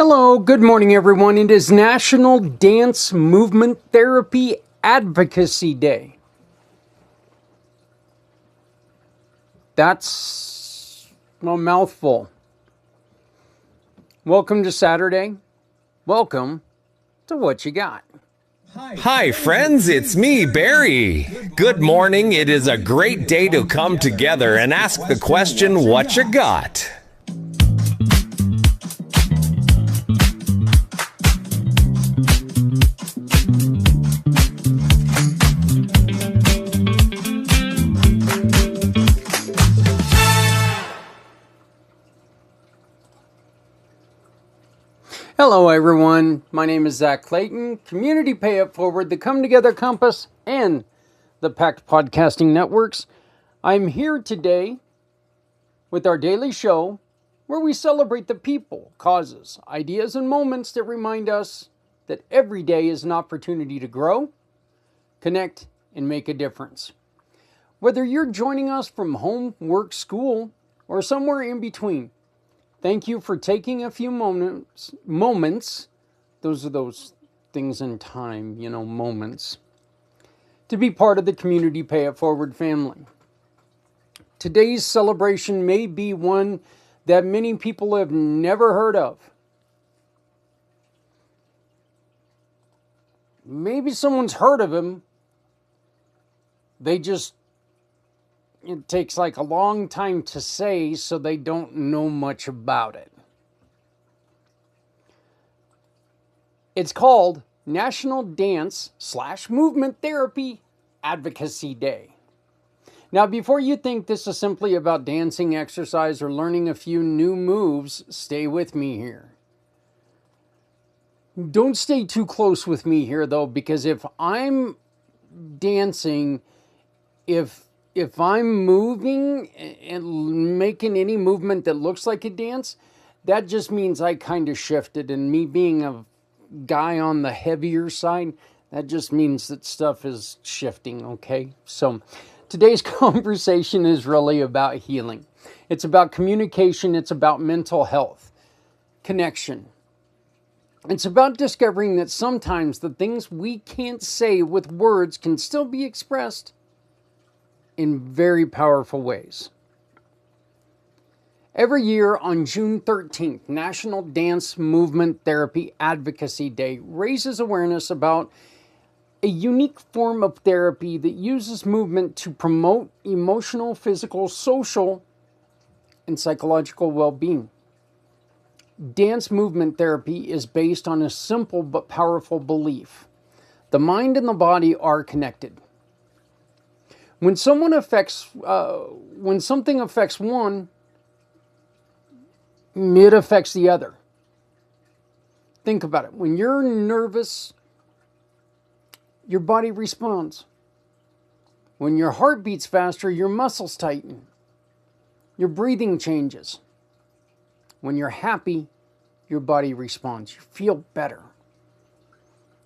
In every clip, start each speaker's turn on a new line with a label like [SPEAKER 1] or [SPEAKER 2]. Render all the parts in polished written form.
[SPEAKER 1] Hello, good morning everyone. It is National Dance Movement Therapy Advocacy Day. That's a mouthful. Welcome to Saturday. Welcome to What You Got.
[SPEAKER 2] Hi, friends, it's me, Barry. Good morning. It is a great day to come together and ask the question, what you got?
[SPEAKER 1] Hello everyone, my name is Zach Clayton, Community Pay It Forward, the Come Together Compass, and the Pact Podcasting Networks. I'm here today with our daily show where we celebrate the people, causes, ideas, and moments that remind us that every day is an opportunity to grow, connect, and make a difference. Whether you're joining us from home, work, school, or somewhere in between, thank you for taking a few moments, those are those things in time, moments, to be part of the Community Pay It Forward family. Today's celebration may be one that many people have never heard of. Maybe someone's heard of him. It takes like a long time to say, so they don't know much about it. It's called National Dance/Movement Therapy Advocacy Day. Now, before you think this is simply about dancing, exercise, or learning a few new moves, stay with me here. Don't stay too close with me here, though, because if I'm dancing, if I'm moving and making any movement that looks like a dance, that just means I kind of shifted. And me being a guy on the heavier side, that just means that stuff is shifting, okay? So today's conversation is really about healing. It's about communication. It's about mental health, connection. It's about discovering that sometimes the things we can't say with words can still be expressed in very powerful ways. Every year on June 13th, National Dance Movement Therapy Advocacy Day raises awareness about a unique form of therapy that uses movement to promote emotional, physical, social, and psychological well-being. Dance movement therapy is based on a simple but powerful belief. The mind and the body are connected. When something affects one, it affects the other. Think about it. When you're nervous, your body responds. When your heart beats faster, your muscles tighten. Your breathing changes. When you're happy, your body responds. You feel better.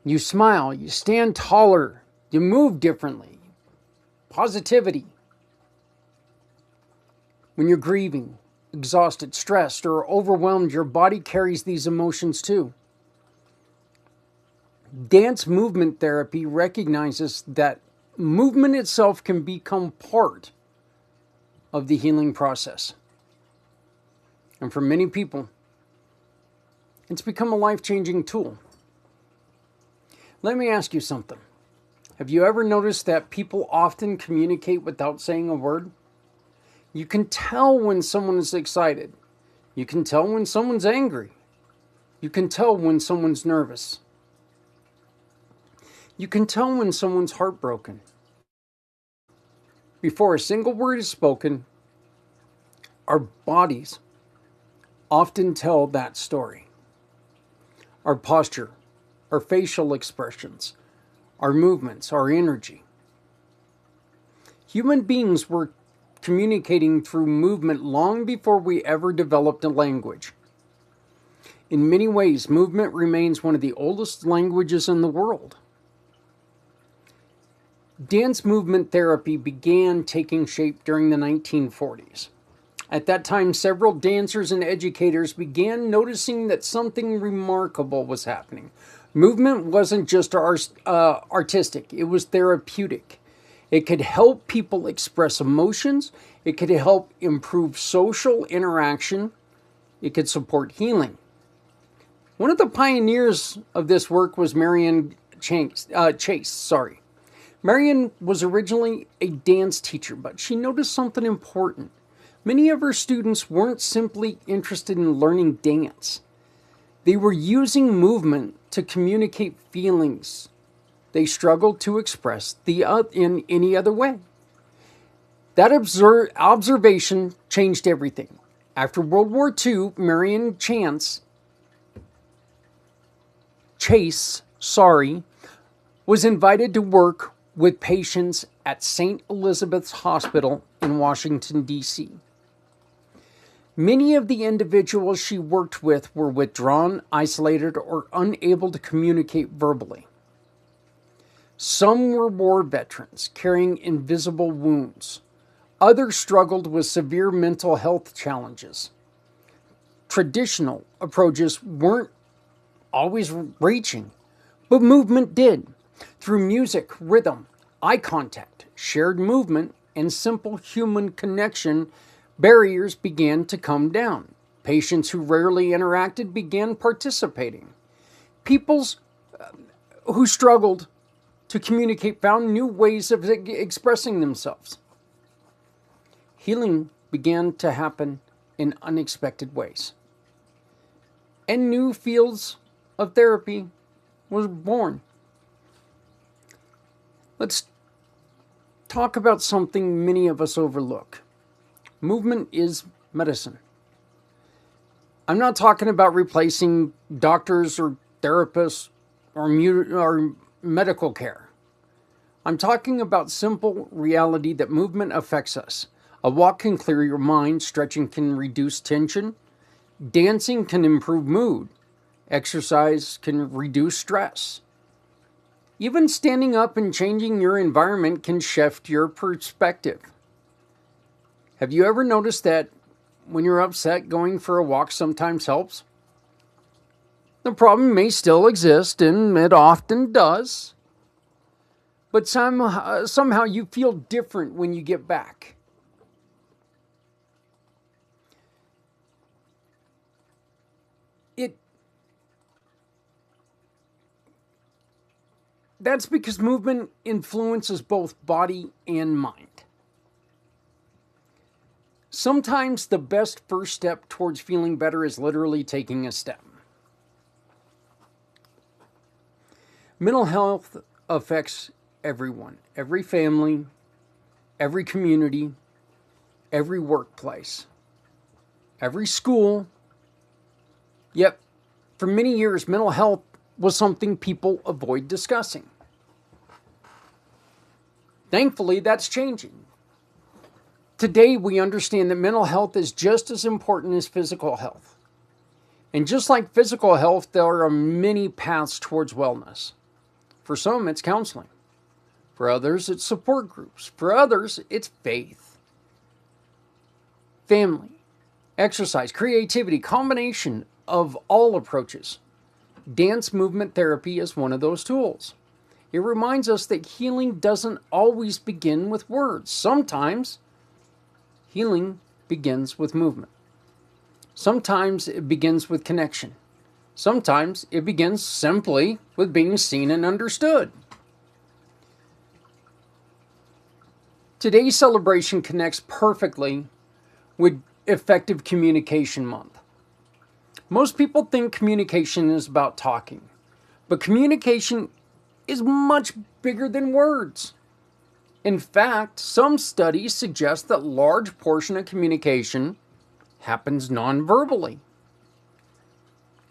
[SPEAKER 1] You smile. You stand taller. You move differently. Positivity. When you're grieving, exhausted, stressed, or overwhelmed, your body carries these emotions too. Dance movement therapy recognizes that movement itself can become part of the healing process. And for many people, it's become a life-changing tool. Let me ask you something. Have you ever noticed that people often communicate without saying a word? You can tell when someone is excited. You can tell when someone's angry. You can tell when someone's nervous. You can tell when someone's heartbroken. Before a single word is spoken, our bodies often tell that story. Our posture, our facial expressions, our movements, our energy. Human beings were communicating through movement long before we ever developed a language. In many ways, movement remains one of the oldest languages in the world. Dance movement therapy began taking shape during the 1940s. At that time, several dancers and educators began noticing that something remarkable was happening. Movement wasn't just artistic, it was therapeutic. It could help people express emotions, it could help improve social interaction, it could support healing. One of the pioneers of this work was Marion Chace. Marion was originally a dance teacher, but she noticed something important. Many of her students weren't simply interested in learning dance. They were using movement to communicate feelings they struggled to express in any other way. That observation changed everything. After World War II, Marion Chace was invited to work with patients at St. Elizabeth's Hospital in Washington, D.C. Many of the individuals she worked with were withdrawn, isolated, or unable to communicate verbally. Some were war veterans carrying invisible wounds. Others struggled with severe mental health challenges. Traditional approaches weren't always reaching, but movement did. Through music, rhythm, eye contact, shared movement, and simple human connection, barriers began to come down. Patients who rarely interacted began participating. People who struggled to communicate found new ways of expressing themselves. Healing began to happen in unexpected ways. And new fields of therapy was born. Let's talk about something many of us overlook. Movement is medicine. I'm not talking about replacing doctors or therapists or medical care. I'm talking about simple reality that movement affects us. A walk can clear your mind, stretching can reduce tension, dancing can improve mood, exercise can reduce stress. Even standing up and changing your environment can shift your perspective. Have you ever noticed that when you're upset, going for a walk sometimes helps? The problem may still exist, and it often does, but somehow you feel different when you get back. That's because movement influences both body and mind. Sometimes the best first step towards feeling better is literally taking a step. Mental health affects everyone, every family, every community, every workplace, every school. Yet, for many years, mental health was something people avoid discussing. Thankfully, that's changing. Today, we understand that mental health is just as important as physical health. And just like physical health, there are many paths towards wellness. For some, it's counseling. For others, it's support groups. For others, it's faith, family, exercise, creativity, combination of all approaches. Dance movement therapy is one of those tools. It reminds us that healing doesn't always begin with words. Sometimes healing begins with movement. Sometimes it begins with connection. Sometimes it begins simply with being seen and understood. Today's celebration connects perfectly with Effective Communication Month. Most people think communication is about talking, but communication is much bigger than words. In fact, some studies suggest that a large portion of communication happens non-verbally.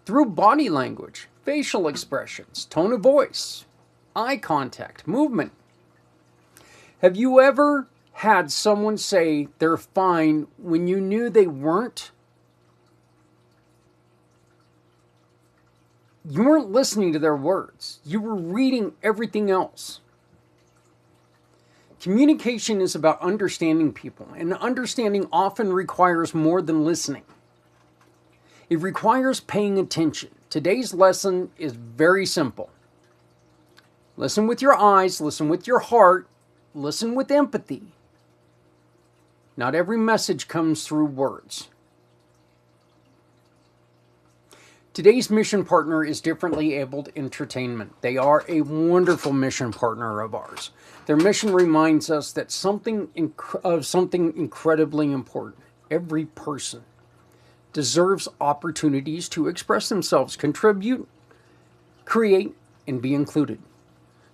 [SPEAKER 1] Through body language, facial expressions, tone of voice, eye contact, movement. Have you ever had someone say they're fine when you knew they weren't? You weren't listening to their words. You were reading everything else. Communication is about understanding people, and understanding often requires more than listening. It requires paying attention. Today's lesson is very simple. Listen with your eyes, listen with your heart, listen with empathy. Not every message comes through words. Today's mission partner is Differently Abled Entertainment. They are a wonderful mission partner of ours. Their mission reminds us that something incredibly important. Every person deserves opportunities to express themselves, contribute, create, and be included.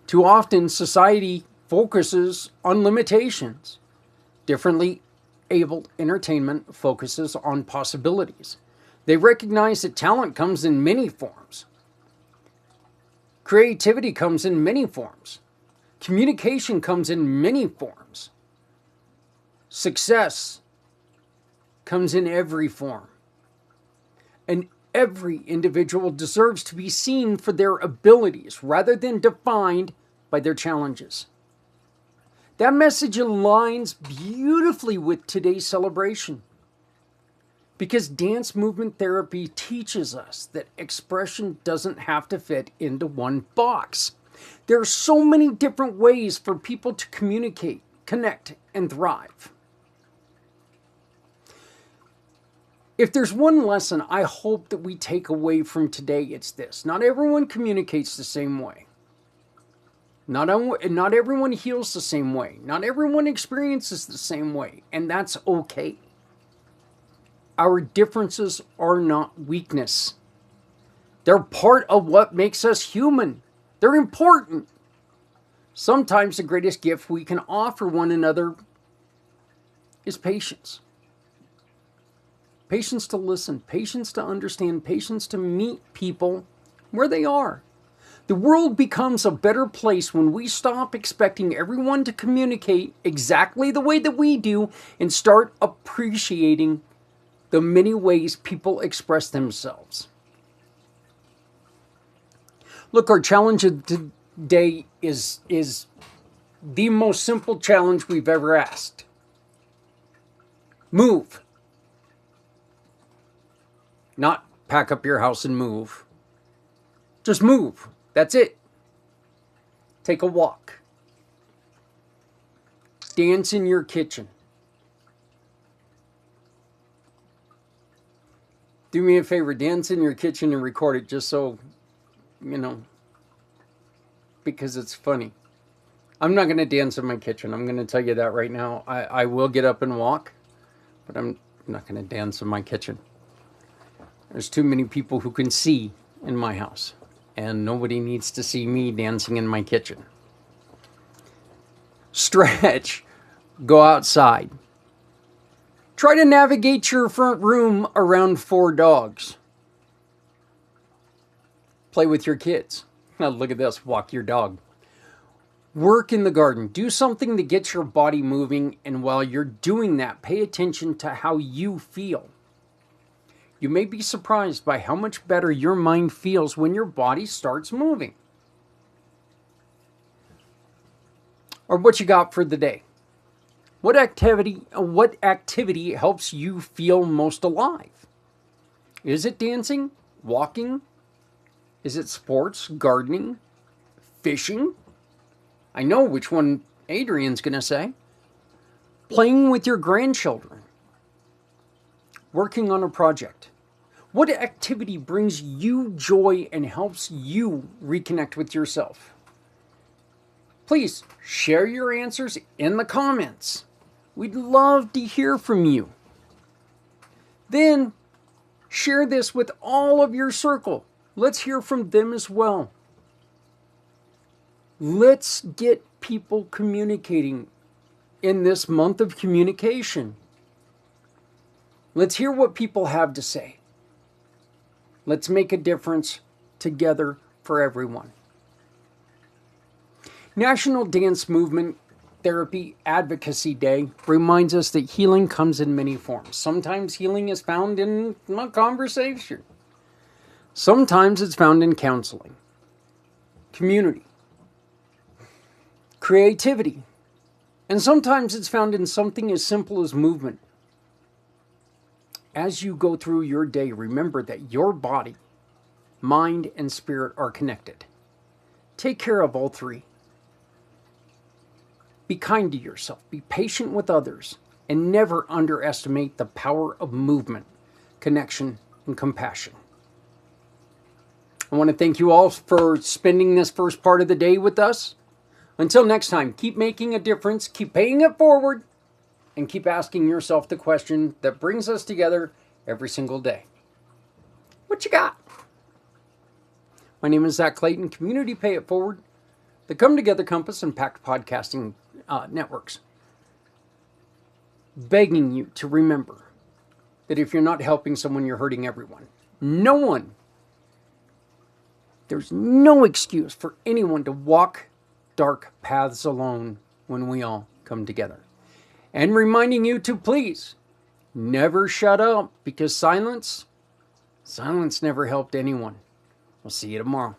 [SPEAKER 1] Too often, society focuses on limitations. Differently Abled Entertainment focuses on possibilities. They recognize that talent comes in many forms. Creativity comes in many forms. Communication comes in many forms. Success comes in every form. And every individual deserves to be seen for their abilities rather than defined by their challenges. That message aligns beautifully with today's celebration. Because dance movement therapy teaches us that expression doesn't have to fit into one box. There are so many different ways for people to communicate, connect, and thrive. If there's one lesson I hope that we take away from today, it's this. Not everyone communicates the same way. Not everyone heals the same way. Not everyone experiences the same way. And that's okay. Our differences are not weakness. They're part of what makes us human. They're important. Sometimes the greatest gift we can offer one another is patience. Patience to listen, patience to understand, patience to meet people where they are. The world becomes a better place when we stop expecting everyone to communicate exactly the way that we do and start appreciating the many ways people express themselves. Look, our challenge of today is the most simple challenge we've ever asked. Move. Not pack up your house and move. Just move. That's it. Take a walk. Dance in your kitchen. Do me a favor, dance in your kitchen and record it just so, because it's funny. I'm not going to dance in my kitchen. I'm going to tell you that right now. I will get up and walk, but I'm not going to dance in my kitchen. There's too many people who can see in my house, and nobody needs to see me dancing in my kitchen. Stretch. Go outside. Try to navigate your front room around 4 dogs. Play with your kids. Now look at this, walk your dog. Work in the garden. Do something that gets your body moving, and while you're doing that, pay attention to how you feel. You may be surprised by how much better your mind feels when your body starts moving. Or what you got for the day? What activity helps you feel most alive? Is it dancing? Walking? Is it sports? Gardening? Fishing? I know which one Adrian's going to say. Playing with your grandchildren. Working on a project. What activity brings you joy and helps you reconnect with yourself? Please share your answers in the comments. We'd love to hear from you. Then share this with all of your circle. Let's hear from them as well. Let's get people communicating in this month of communication. Let's hear what people have to say. Let's make a difference together for everyone. National Dance Movement Therapy Advocacy Day reminds us that healing comes in many forms. Sometimes healing is found in a conversation. Sometimes it's found in counseling, community, creativity, And sometimes it's found in something as simple as movement. As you go through your day, remember that your body, mind, and spirit are connected. Take care of all three. Be kind to yourself, be patient with others, and never underestimate the power of movement, connection, and compassion. I want to thank you all for spending this first part of the day with us. Until next time, keep making a difference, keep paying it forward, and keep asking yourself the question that brings us together every single day. What you got? My name is Zach Clayton, Community Pay It Forward, the Come Together Compass and Pact Podcasting Networks. Begging you to remember that if you're not helping someone, you're hurting everyone. No one. There's no excuse for anyone to walk dark paths alone when we all come together. And reminding you to please never shut up, because silence never helped anyone. We'll see you tomorrow.